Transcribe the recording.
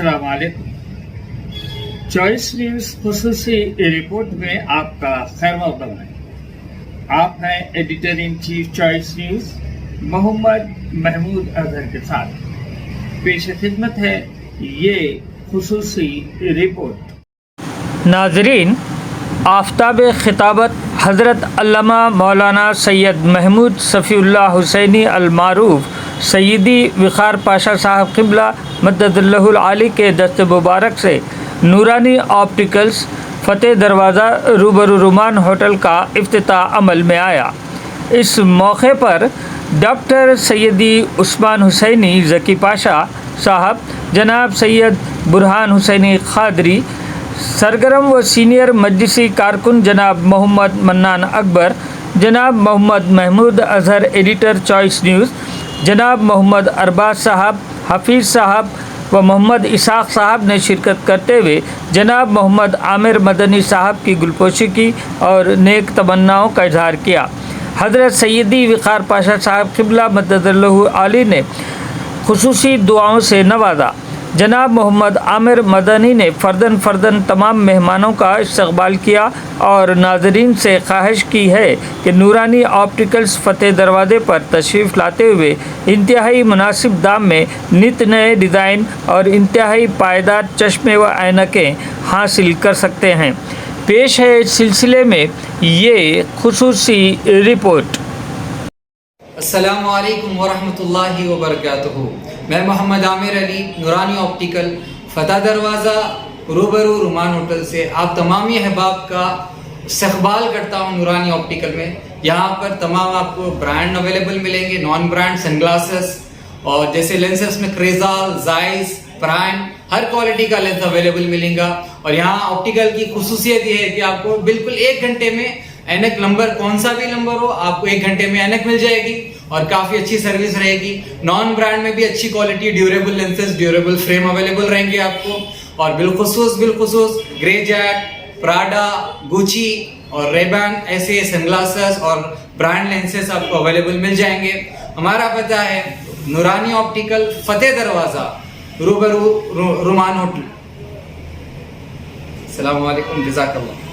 अस्सलाम वालेकुम। Choice news खुसूसी report में आपका खैर मक़दम है। आप हैं editor in chief Choice News Mohammad Mahmood Azhar के साथ। पेश खिदमत है ये खुसूसी रिपोर्ट। नाजरीन, आफ्ताब खिताबत हज़रत अल्लामा मौलाना सैयद महमूद सफ़ीउल्लाह हुसैनी अलमारूफ सैयदी वक़ार पाशा साहब क़िबला मद्ददुल्लाहुल आली के दस्त मुबारक से नूरानी ऑप्टिकल्स फ़तेह दरवाज़ा रूबरू रुमान होटल का इफ्तिताह अमल में आया। इस मौके पर डॉक्टर सैयदी उस्मान हुसैनी ज़की पाशा साहब, जनाब सैयद बुरहान हुसैनी क़ादरी, सरगर्म व सीनियर मजलिसी कारकुन जनाब मोहम्मद मन्नान अकबर, जनाब Mohammad Mahmood Azhar editor Choice News, जनाब मोहम्मद अरबाज साहब, हफीज़ साहब व मोहम्मद इसाक़ साहब ने शिरकत करते हुए जनाब मोहम्मद आमिर मदनी साहब की गुलपोशी की और नेक तमन्नाओं का इजहार किया। हज़रत सैयदी वक़ार पाशा साहब क़िबला मद्ददुल्लाहु आली ने खुसूसी दुआओं से नवाजा। जनाब मोहम्मद आमिर मदनी ने फ़र्दन तमाम मेहमानों का इस्तक़बाल किया और नाज़रीन से ख्वाहिश की है कि नूरानी ऑप्टिकल्स फ़तेह दरवाज़े पर तशरीफ़ लाते हुए इंतहाई मुनासिब दाम में नित नए डिज़ाइन और इंतहाई पायदार चश्मे व ऐनकें हासिल कर सकते हैं। पेश है इस सिलसिले में ये खुसूसी रिपोर्ट। अस्सलामु अलैकुम वरहमतुल्लाहि वबरकातुहू। मैं मोहम्मद आमिर अली, नूरानी ऑप्टिकल, फ़तेह दरवाज़ा रूबरू रुमान होटल से आप तमाम अहबाब का इस्तक़बाल करता हूँ। नूरानी ऑप्टिकल में यहाँ पर तमाम आपको ब्रांड अवेलेबल मिलेंगे, नॉन ब्रांड सनग्लासेस और जैसे लेंसेस में क्रेजाल, जाइस, प्राइम, हर क्वालिटी का लेंस अवेलेबल मिलेगा। और यहाँ ऑप्टिकल की खुसूसियत ये है कि आपको बिल्कुल 1 घंटे में ऐनक नंबर कौन सा भी नंबर हो, आपको 1 घंटे में ऐनक मिल जाएगी और काफी अच्छी सर्विस रहेगी। नॉन ब्रांड में भी अच्छी quality durable lenses, durable frame available रहेंगे आपको। और बिलखुसूस ग्रे जैक, प्राडा, गुची और रेबैन ऐसे सनग्लासेस और ब्रांड लेंसेज आपको अवेलेबल मिल जाएंगे। हमारा पता है नूरानी ऑप्टिकल, फ़तेह दरवाज़ा रूबरू रुमान होटल। अस्सलामु अलैकुम, जज़ाकल्लाह।